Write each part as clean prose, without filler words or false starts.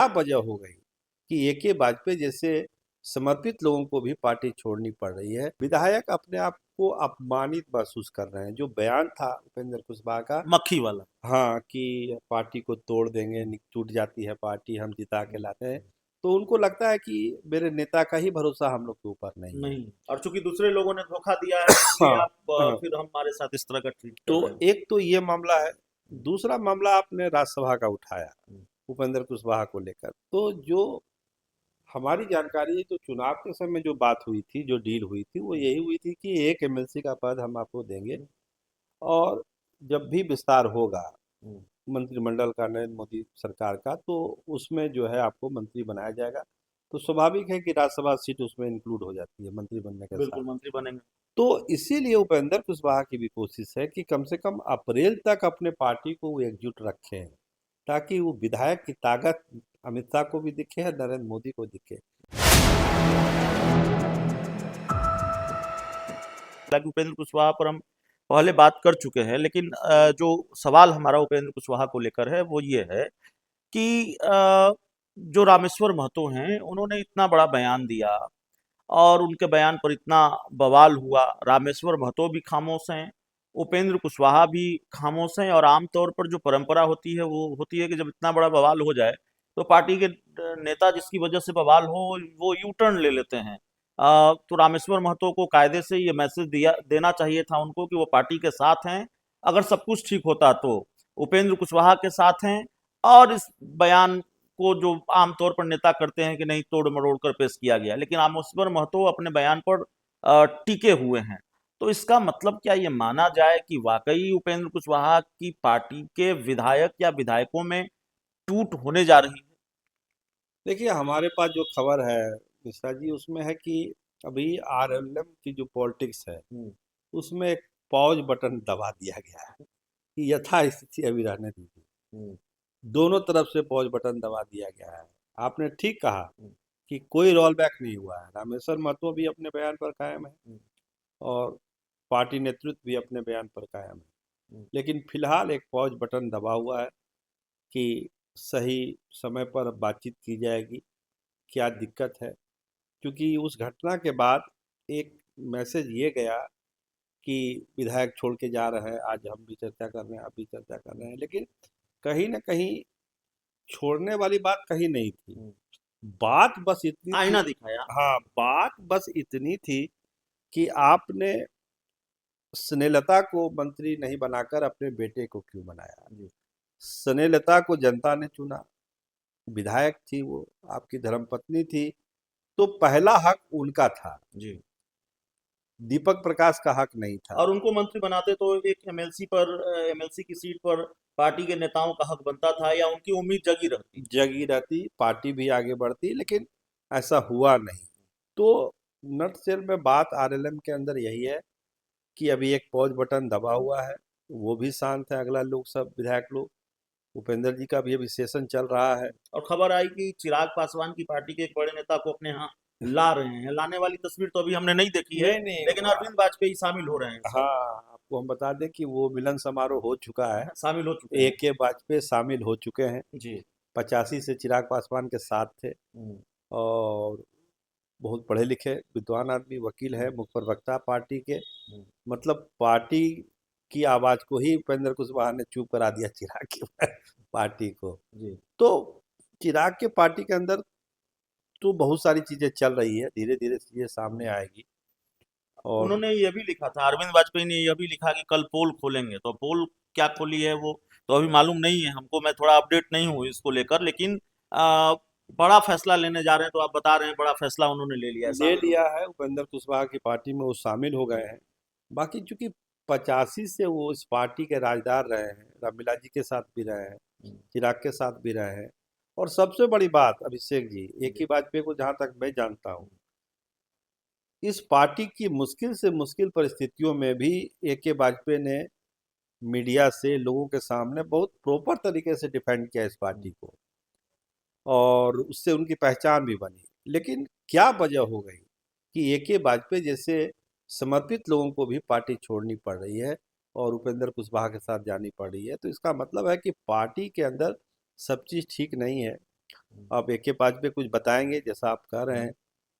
क्या वजह हो गई कि ए.के. वाजपेयी जैसे समर्पित लोगों को भी पार्टी छोड़नी पड़ रही है? विधायक अपने आप को अपमानित महसूस कर रहे हैं। जो बयान था उपेंद्र कुशवाहा का, मक्खी वाला। हाँ, कि पार्टी को तोड़ देंगे, टूट जाती है पार्टी, हम जिता के लाते हैं, तो उनको लगता है कि मेरे नेता का ही भरोसा हम लोग के ऊपर नहीं है। नहीं, और चूंकि दूसरे लोगों ने धोखा दिया है इसलिए हाँ, आप हाँ। फिर हमारे साथ इस तरह का ट्रीट कर तो रहे हैं। एक तो ये मामला है, दूसरा मामला आपने राज्यसभा का उठाया हम्म, उपेंद्र कुशवाहा को लेकर। तो जो हमारी जानकारी है, तो चुनाव के समय जो बात हुई थी, जो डील हुई थी, वो यही हुई थी कि एक एमएलसी का पद हम आपको देंगे, और जब भी विस्तार होगा हम्म, मंत्रिमंडल का, नरेंद्र मोदी सरकार का, तो उसमें जो है आपको मंत्री बनाया जाएगा। तो स्वाभाविक है कि राज्यसभा सीट उसमें इंक्लूड हो जाती है मंत्री बनने के साथ। बिल्कुल मंत्री बनेंगे। तो इसीलिए उपेंद्र कुशवाहा की भी कोशिश है कि कम से कम अप्रैल तक अपने पार्टी को वो एकजुट रखें, ताकि वो विधायक की ताकत अमित शाह को भी दिखे और नरेंद्र मोदी को दिखे। हालांकि उपेंद्र कुशवाहा पर हम पहले बात कर चुके हैं, लेकिन जो सवाल हमारा उपेंद्र कुशवाहा को लेकर है वो ये है कि जो रामेश्वर महतो हैं उन्होंने इतना बड़ा बयान दिया और उनके बयान पर इतना बवाल हुआ। रामेश्वर महतो भी खामोश हैं, उपेंद्र कुशवाहा भी खामोश हैं, और आमतौर पर जो परंपरा होती है वो होती है कि जब इतना बड़ा बवाल हो जाए तो पार्टी के नेता जिसकी वजह से बवाल हो वो यू टर्न ले लेते हैं। तो रामेश्वर महतो को कायदे से ये मैसेज दिया देना चाहिए था उनको कि वो पार्टी के साथ हैं। अगर सब कुछ ठीक होता तो उपेंद्र कुशवाहा के साथ हैं, और इस बयान को जो आमतौर पर नेता करते हैं कि नहीं तोड़ मरोड़ कर पेश किया गया, लेकिन रामेश्वर महतो अपने बयान पर टिके हुए हैं। तो इसका मतलब क्या ये माना जाए कि वाकई उपेंद्र कुशवाहा की पार्टी के विधायक या विधायकों में टूट होने जा रही है? देखिए, हमारे पास जो खबर है मिश्रा जी, उसमें है कि अभी आरएलएम की जो पॉलिटिक्स है, हम्म, उसमें एक पॉज बटन दबा दिया गया है कि यथास्थिति अभी रहने दीजिए। हम्म, दोनों तरफ से पॉज बटन दबा दिया गया है। आपने ठीक कहा हम्म, कि कोई रोल बैक नहीं हुआ है। रामेश्वर महतो भी अपने बयान पर कायम है, हम्म, और पार्टी नेतृत्व भी अपने बयान पर कायम है। हम्म, लेकिन फिलहाल एक पॉज बटन दबा हुआ है कि सही समय पर बातचीत की जाएगी, क्या दिक्कत है। क्योंकि उस घटना के बाद एक मैसेज ये गया कि विधायक छोड़ के जा रहे हैं, आज हम भी चर्चा कर रहे हैं, आप भी चर्चा कर रहे हैं, लेकिन कहीं ना कहीं छोड़ने वाली बात कहीं नहीं थी। हम्म। बात बस इतनी थी, आईना दिखाया। हाँ, बात बस इतनी थी कि आपने स्नेहलता को मंत्री नहीं बनाकर अपने बेटे को क्यों बनाया। जी। स्नेहलता को जनता ने चुना, विधायक थी वो, आपकी धर्मपत्नी थी, तो पहला हक उनका था, जी। दीपक प्रकाश का हक नहीं था। और उनको मंत्री बनाते तो एक एमएलसी पर एमएलसी की सीट पर पार्टी के नेताओं का हक बनता था या उनकी उम्मीद जगी रहती। जगी रहती, पार्टी भी आगे बढ़ती, लेकिन ऐसा हुआ नहीं। तो नटशेल में बात आरएलएम के अंदर यही है कि अभी एक पॉज बटन दबा हुआ है, वो भी शांत है, अगला लोग सब विधायक लोग। उपेंद्र जी का भी अभी सेशन चल रहा है। और खबर आई कि चिराग पासवान की पार्टी के एक बड़े नेता को अपने यहाँ ला रहे हैं। लाने वाली तस्वीर तो अभी हमने नहीं देखी है, नहीं नहीं, लेकिन अरविंद वाजपेयी शामिल हो रहे हैं हाँ, इसमें। आपको हम बता दें कि वो मिलन समारोह हो चुका है। शामिल हो चुके हैं। ए.के. वाजपेयी शामिल हो चुके हैं। जी। 85 से चिराग पासवान के साथ थे, हम्म, और बहुत पढ़े लिखे विद्वान आदमी, वकील है, हम्म, मुख्य प्रवक्ता पार्टी के। हम्म, मतलब पार्टी की आवाज को ही उपेंद्र कुशवाहा ने चुप करा दिया, चिराग की पार्टी को। जी। तो चिराग के पार्टी के अंदर तो बहुत सारी चीजें चल रही है, धीरे धीरे चीजें सामने आएगी। और उन्होंने ये भी लिखा था, अरविंद वाजपेयी ने यह भी लिखा कि कल पोल खोलेंगे। तो पोल क्या खोली है वो तो अभी मालूम नहीं है हमको, मैं थोड़ा अपडेट नहीं हूँ इसको लेकर, लेकिन बड़ा फैसला लेने जा रहे हैं, तो आप बता रहे हैं बड़ा फैसला उन्होंने ले लिया है, ले शामिल हो लिया गए। है, उपेंद्र कुशवाहा की पार्टी में वो शामिल हो गए हैं। बाकी चूंकि 85 से वो इस पार्टी के राजदार रहे हैं, रामलीला जी के साथ भी रहे हैं, हम्म, चिराग के साथ भी रहे हैं। और सबसे बड़ी बात अभिषेक जी, एक जी। ही वाजपेयी को जहां तक मैं जानता हूँ, इस पार्टी की मुश्किल से मुश्किल परिस्थितियों में भी ए.के. वाजपेयी ने मीडिया से लोगों के सामने बहुत प्रॉपर तरीके से डिफेंड किया इस हम्म, पार्टी को, और उससे उनकी पहचान भी बनी। लेकिन क्या वजह हो गई कि ए.के. वाजपेयी जैसे समर्पित लोगों को भी पार्टी छोड़नी पड़ रही है, और उपेंद्र कुशवाहा के साथ जानी पड़ रही है? तो इसका मतलब है कि पार्टी के अंदर सब चीज़ ठीक नहीं है। अब AK पाँच पे कुछ बताएंगे जैसा आप कह रहे हैं,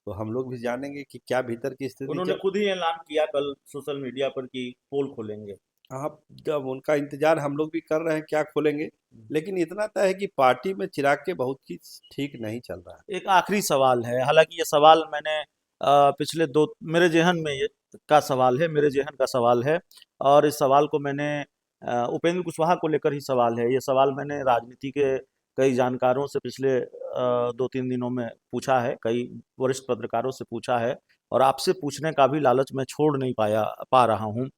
तो हम लोग भी जानेंगे कि क्या भीतर की स्थिति उन्होंने चल। खुद ही ऐलान किया कल सोशल मीडिया पर कि पोल खोलेंगे। आप जब उनका इंतजार हम लोग भी कर रहे हैं क्या खोलेंगे, लेकिन इतना तय है कि पार्टी में चिराग के बहुत चीज ठीक नहीं चल रहा है। एक आखिरी सवाल है, हालांकि ये सवाल मैंने पिछले दो मेरे जेहन में ये का सवाल है, मेरे जेहन का सवाल है, और इस सवाल को मैंने उपेंद्र कुशवाहा को लेकर ही सवाल है। ये सवाल मैंने राजनीति के कई जानकारों से पिछले 2-3 दिनों में पूछा है, कई वरिष्ठ पत्रकारों से पूछा है, और आपसे पूछने का भी लालच मैं छोड़ नहीं पा रहा हूँ।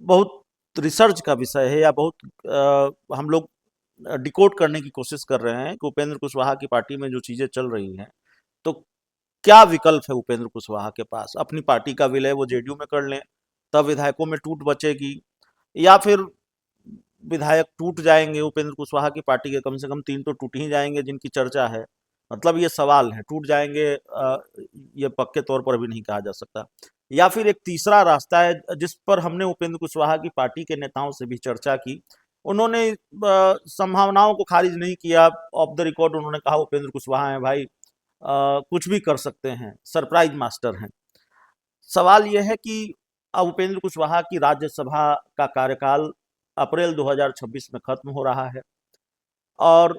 बहुत रिसर्च का विषय है, या बहुत हम लोग डिकोड करने की कोशिश कर रहे हैं कि उपेंद्र कुशवाहा की पार्टी में जो चीजें चल रही हैं, तो क्या विकल्प है उपेंद्र कुशवाहा के पास? अपनी पार्टी का विलय वो जेडीयू में कर लें, तब विधायकों में टूट बचेगी, या फिर विधायक टूट जाएंगे उपेंद्र कुशवाहा की पार्टी के, कम से कम 3 तो टूट ही जाएंगे जिनकी चर्चा है। मतलब ये सवाल है, टूट जाएंगे ये पक्के तौर पर भी नहीं कहा जा सकता, या फिर एक तीसरा रास्ता है जिस पर हमने उपेंद्र कुशवाहा की पार्टी के नेताओं से भी चर्चा की। उन्होंने संभावनाओं को खारिज नहीं किया, ऑफ द रिकॉर्ड उन्होंने कहा उपेंद्र कुशवाहा हैं भाई, कुछ भी कर सकते हैं, सरप्राइज मास्टर हैं। सवाल यह है कि अब उपेंद्र कुशवाहा की राज्यसभा का कार्यकाल अप्रैल 2026 में खत्म हो रहा है, और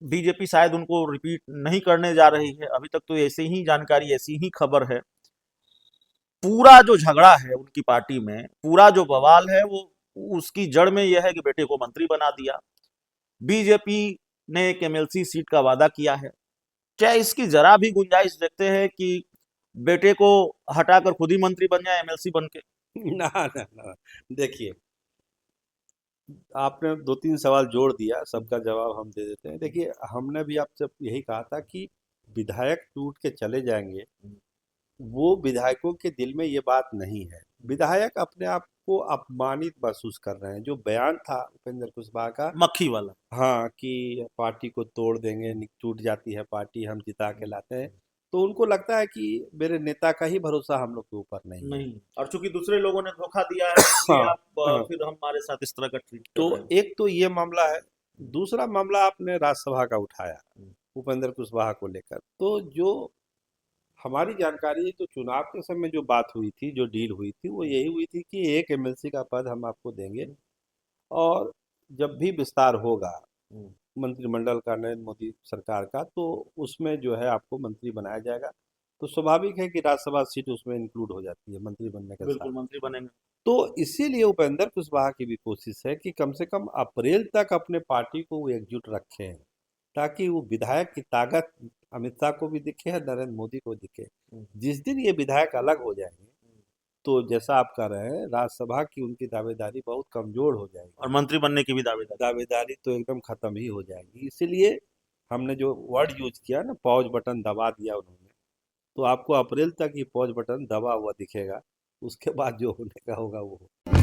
बीजेपी शायद उनको रिपीट नहीं करने जा रही है। अभी तक तो ऐसी ही जानकारी, ऐसी ही खबर है। पूरा जो झगड़ा है उनकी पार्टी में, पूरा जो बवाल है, वो उसकी जड़ में यह है कि बेटे को मंत्री बना दिया। बीजेपी ने एक एमएलसी सीट का वादा किया है। क्या इसकी जरा भी गुंजाइश देखते हैं कि बेटे को हटाकर खुद ही मंत्री बन जाए एमएलसी बन के? ना ना ना, देखिए, आपने 2-3 सवाल जोड़ दिया, सबका जवाब हम दे देते हैं। देखिए, हमने भी आपसे यही कहा था कि विधायक टूट के चले जाएंगे, वो विधायकों के दिल में ये बात नहीं है। विधायक अपने आप को अपमानित महसूस कर रहे हैं। जो बयान था उपेंद्र कुशवाहा का, मक्खी वाला। हाँ, कि पार्टी को तोड़ देंगे, टूट जाती है पार्टी, हम जिता के लाते हैं, तो उनको लगता है कि मेरे नेता का ही भरोसा हम लोग के ऊपर नहीं है। नहीं, और चूंकि दूसरे लोगों ने धोखा दिया है, इसलिए हाँ, आप हाँ। फिर हमारे साथ इस तरह का ट्रीट कर तो रहे हैं। एक तो ये मामला है, दूसरा मामला आपने राज्यसभा का उठाया उपेंद्र कुशवाहा को लेकर। तो जो हमारी जानकारी है, तो चुनाव के समय जो बात हुई थी, जो डील हुई थी, वो यही हुई थी कि एक एमएलसी का पद हम आपको देंगे, और जब भी विस्तार होगा मंत्रिमंडल का, नरेंद्र मोदी सरकार का, तो उसमें जो है आपको मंत्री बनाया जाएगा। तो स्वाभाविक है कि राज्यसभा सीट उसमें इंक्लूड हो जाती है मंत्री बनने के बिल्कुल साथ। मंत्री बनेंगे। तो इसीलिए उपेंद्र कुशवाहा की भी कोशिश है कि कम से कम अप्रैल तक अपने पार्टी को वो एकजुट रखें, ताकि वो विधायक की ताकत अमित शाह को भी दिखे और नरेंद्र मोदी को दिखे। जिस दिन ये विधायक अलग हो जाएंगे, तो जैसा आप कह रहे हैं, राज्यसभा की उनकी दावेदारी बहुत कमजोर हो जाएगी, और मंत्री बनने की भी दावेदारी। दावेदारी तो एकदम खत्म ही हो जाएगी। इसीलिए हमने जो वर्ड यूज किया ना, पॉज बटन दबा दिया उन्होंने, तो आपको अप्रैल तक ये पॉज बटन दबा हुआ दिखेगा। उसके बाद जो होने का होगा वो होगा।